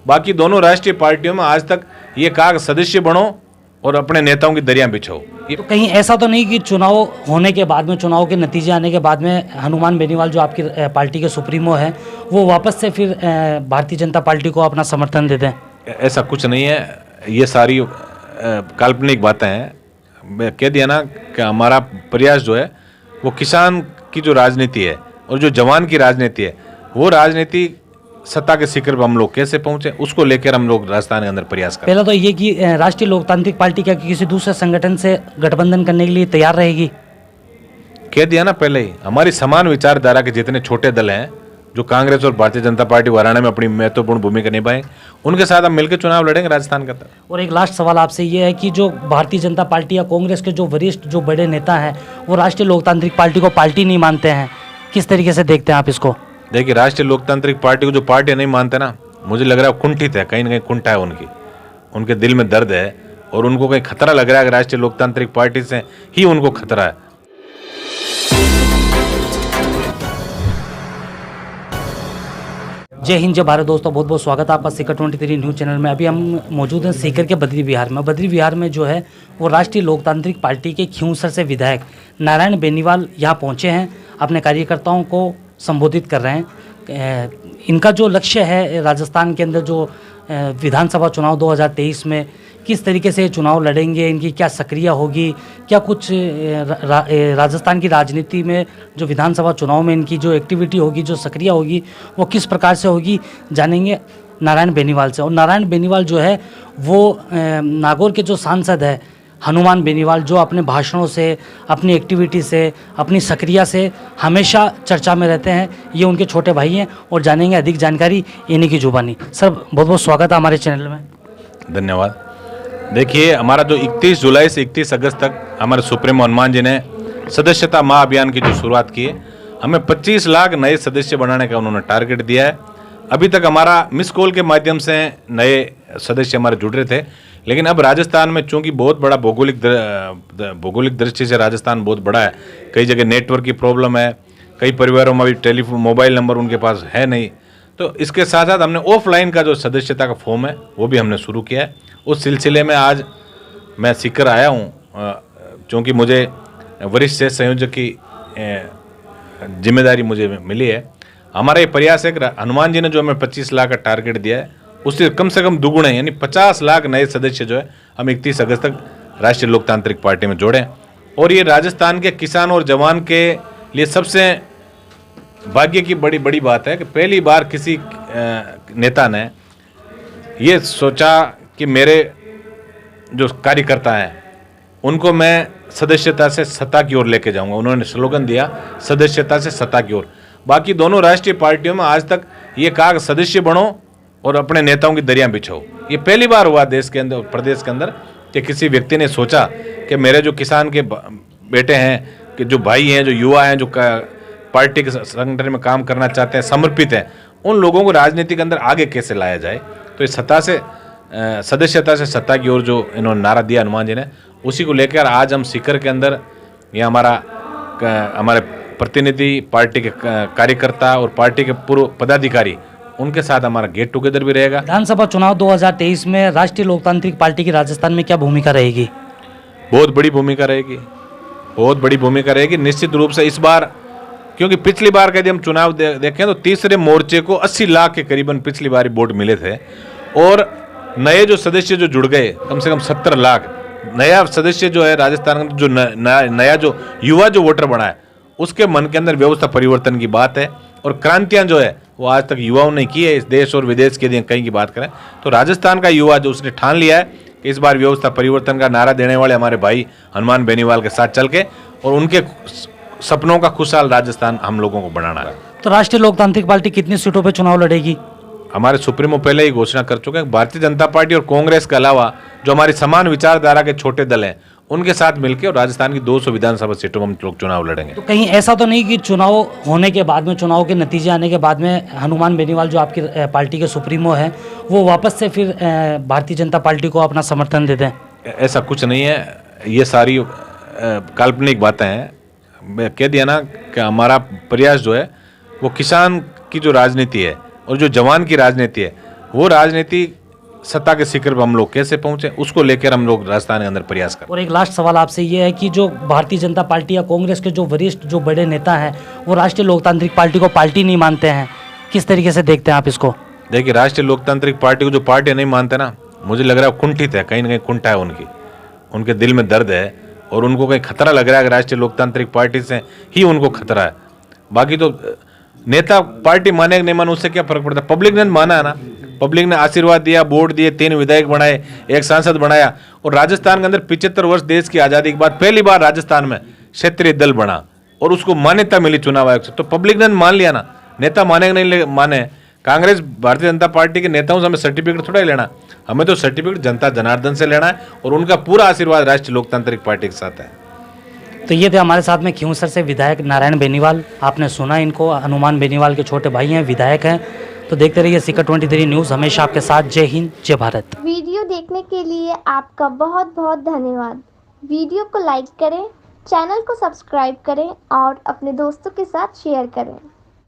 बाकी दोनों राष्ट्रीय पार्टियों में आज तक ये कहा कि सदस्य बनो और अपने नेताओं की दरियां बिछाओ। तो कहीं ऐसा तो नहीं कि चुनाव होने के बाद में, चुनाव के नतीजे आने के बाद में हनुमान बेनीवाल जो आपकी पार्टी के सुप्रीमो हैं वो वापस से फिर भारतीय जनता पार्टी को अपना समर्थन देते हैं? ऐसा कुछ नहीं है, ये सारी काल्पनिक बातें हैं। मैं कह दिया ना कि हमारा प्रयास जो है वो किसान की जो राजनीति है और जो जवान की राजनीति है, वो राजनीति सत्ता के शिखर पर हम लोग कैसे पहुंचे उसको लेकर हम लोग राजस्थान के अंदर प्रयास करें। पहला तो ये कि राष्ट्रीय लोकतांत्रिक पार्टी क्या किसी दूसरे संगठन से गठबंधन करने के लिए तैयार रहेगी? कह दिया ना पहले ही, हमारी समान विचारधारा के जितने छोटे दल हैं जो कांग्रेस और भारतीय जनता पार्टी हरियाणा में अपनी महत्वपूर्ण भूमिका निभाएं, उनके साथ हम मिलकर चुनाव लड़ेंगे राजस्थान का। और एक लास्ट सवाल आपसे ये है कि जो भारतीय जनता पार्टी या कांग्रेस के जो वरिष्ठ जो बड़े नेता हैं वो राष्ट्रीय लोकतांत्रिक पार्टी को पार्टी नहीं मानते हैं, किस तरीके से देखते हैं आप इसको? देखिए, राष्ट्रीय लोकतांत्रिक पार्टी को जो पार्टी नहीं मानते ना, मुझे लग रहा है कुंठित है, कहीं ना कहीं कुंठा है उनकी, उनके दिल में दर्द है और उनको कहीं खतरा लग रहा है कि राष्ट्रीय लोकतांत्रिक पार्टी से ही उनको खतरा है। जय हिंद, जय भारत दोस्तों, बहुत बहुत स्वागत है आपका सीकर 23 न्यूज़ चैनल में। अभी हम मौजूद हैं सीकर के बद्री विहार में। बद्री विहार में जो है वो राष्ट्रीय लोकतांत्रिक पार्टी के खियूंसर से विधायक नारायण बेनीवाल यहाँ पहुँचे हैं, अपने कार्यकर्ताओं को संबोधित कर रहे हैं। इनका जो लक्ष्य है राजस्थान के अंदर जो विधानसभा चुनाव 2023 में किस तरीके से चुनाव लड़ेंगे, इनकी क्या सक्रिय होगी, क्या कुछ राजस्थान की राजनीति में जो विधानसभा चुनाव में इनकी जो एक्टिविटी होगी, जो सक्रिय होगी, वो किस प्रकार से होगी, जानेंगे नारायण बेनीवाल से। और नारायण बेनीवाल जो है वो नागौर के जो सांसद है हनुमान बेनीवाल, जो अपने भाषणों से, अपनी एक्टिविटी से, अपनी सक्रियता से हमेशा चर्चा में रहते हैं। ये उनके छोटे भाई हैं और जानेंगे अधिक जानकारी इन्हीं की जुबानी। सर, बहुत बहुत स्वागत है हमारे चैनल में। धन्यवाद। देखिए, हमारा जो 31 जुलाई से 31 अगस्त तक हमारे सुप्रीमो हनुमान जी ने सदस्यता महाअभियान की जो शुरुआत की है, हमें 25 लाख नए सदस्य बनाने का उन्होंने टारगेट दिया है। अभी तक हमारा मिस कॉल के माध्यम से नए सदस्य हमारे जुड़ रहे थे, लेकिन अब राजस्थान में चूंकि बहुत बड़ा भौगोलिक दृष्टि से राजस्थान बहुत बड़ा है, कई जगह नेटवर्क की प्रॉब्लम है, कई परिवारों में अभी मोबाइल नंबर उनके पास है नहीं, तो इसके साथ साथ हमने ऑफलाइन का जो सदस्यता का फॉर्म है वो भी हमने शुरू किया है। उस सिलसिले में आज मैं सीकर आया हूँ, चूँकि मुझे वरिष्ठ से संयोजक की जिम्मेदारी मुझे मिली है। हमारा ये प्रयास है कि हनुमान जी ने जो हमें 25 लाख का टारगेट दिया है उससे कम से कम दुगुने यानी 50 लाख नए सदस्य जो है हम 31 अगस्त तक राष्ट्रीय लोकतांत्रिक पार्टी में जोड़ें। और ये राजस्थान के किसान और जवान के लिए सबसे भाग्य की बड़ी बात है कि पहली बार किसी नेता ने ये सोचा कि मेरे जो कार्यकर्ता हैं उनको मैं सदस्यता से सत्ता की ओर लेके जाऊंगा। उन्होंने स्लोगन दिया, सदस्यता से सत्ता की ओर। बाकी दोनों राष्ट्रीय पार्टियों में आज तक ये कहा कि सदस्य बनो और अपने नेताओं की दरियां बिछाओ। ये पहली बार हुआ देश के अंदर, प्रदेश के अंदर, कि किसी व्यक्ति ने सोचा कि मेरे जो किसान के बेटे हैं, कि जो भाई हैं, जो युवा हैं, जो पार्टी के संगठन में काम करना चाहते हैं, समर्पित हैं, उन लोगों को राजनीति के अंदर आगे कैसे लाया जाए। तो इस सदस्यता से सत्ता की ओर जो इन्होंने नारा दिया हनुमान जी ने, उसी को लेकर आज हम सीकर के अंदर ये हमारे प्रतिनिधि, पार्टी के कार्यकर्ता और पार्टी के पूर्व पदाधिकारी, उनके साथ हमारा गेट टुगेदर भी रहेगा। विधानसभा चुनाव 2023 में राष्ट्रीय लोकतांत्रिक पार्टी की राजस्थान में क्या भूमिका रहेगी? बहुत बड़ी भूमिका रहेगी, बहुत बड़ी भूमिका रहेगी निश्चित रूप से इस बार, क्योंकि पिछली बार का यदि हम चुनाव देखें तो तीसरे मोर्चे को 80 लाख के करीबन पिछली बार वोट मिले थे और नए जो सदस्य जो जुड़ गए कम से कम 70 लाख नया सदस्य जो है राजस्थान का, जो नया जो युवा जो वोटर बना है, उसके मन के अंदर व्यवस्था परिवर्तन की बात है। और क्रांतियां जो है वो आज तक युवाओं ने की है इस देश और विदेश के लिए कहीं की बात करें तो राजस्थान का युवा जो उसने ठान लिया है कि इस बार व्यवस्था परिवर्तन का नारा देने वाले हमारे भाई हनुमान बेनीवाल के साथ चल के और उनके सपनों का खुशहाल राजस्थान हम लोगों को बनाना है। तो राष्ट्रीय लोकतांत्रिक पार्टी कितनी सीटों पर चुनाव लड़ेगी? हमारे सुप्रीमो पहले ही घोषणा कर चुके हैं, भारतीय जनता पार्टी और कांग्रेस के अलावा जो हमारी समान विचारधारा के छोटे दल हैं उनके साथ मिलकर और राजस्थान की 200 विधानसभा सीटों में हम लोग चुनाव लड़ेंगे। तो कहीं ऐसा तो नहीं कि चुनाव होने के बाद में, चुनाव के नतीजे आने के बाद में हनुमान बेनीवाल जो आपकी पार्टी के सुप्रीमो हैं वो वापस से फिर भारतीय जनता पार्टी को अपना समर्थन देते हैं? ऐसा कुछ नहीं है, ये सारी काल्पनिक बातें हैं। मैं कह दिया ना कि हमारा प्रयास जो है वो किसान की जो राजनीति है और जो जवान की राजनीति है, वो राजनीति सत्ता के शिखर पर हम लोग कैसे पहुंचे, उसको लेकर हम लोग राजस्थान के अंदर प्रयास करें। और एक लास्ट सवाल आपसे ये है कि जो भारतीय जनता पार्टी या कांग्रेस के जो वरिष्ठ जो बड़े नेता हैं वो राष्ट्रीय लोकतांत्रिक पार्टी को पार्टी नहीं मानते हैं, किस तरीके से देखते हैं आप इसको? देखिए, राष्ट्रीय लोकतांत्रिक पार्टी को जो पार्टी नहीं मानते ना, मुझे लग रहा है कुंठित है, कहीं ना कहीं कुंठा है उनके दिल में दर्द है और उनको कहीं खतरा लग रहा है कि राष्ट्रीय लोकतांत्रिक पार्टी से ही उनको खतरा है। बाकी तो नेता पार्टी माने नहीं माने उससे क्या फर्क पड़ता है, पब्लिक ने माना है ना, पब्लिक ने आशीर्वाद दिया, वोट दिए, 3 विधायक बनाए, 1 सांसद बनाया। और राजस्थान के अंदर 75 वर्ष देश की आज़ादी के बाद पहली बार राजस्थान में क्षेत्रीय दल बना और उसको मान्यता मिली चुनाव आयोग से, तो पब्लिक ने मान लिया ना। नेता माने नहीं माने, कांग्रेस भारतीय जनता पार्टी के नेताओं से हमें सर्टिफिकेट थोड़ा ही लेना, हमें तो सर्टिफिकेट जनता जनार्दन से लेना है और उनका पूरा आशीर्वाद राष्ट्रीय लोकतांत्रिक पार्टी के साथ है। तो ये थे हमारे साथ में खींवसर से विधायक नारायण बेनीवाल। आपने सुना इनको, हनुमान बेनीवाल के छोटे भाई हैं, विधायक हैं। तो देखते रहिए सीकर 23 न्यूज़, हमेशा आपके साथ। जय हिंद, जय भारत। वीडियो देखने के लिए आपका बहुत बहुत धन्यवाद। वीडियो को लाइक करें, चैनल को सब्सक्राइब करें और अपने दोस्तों के साथ शेयर करें।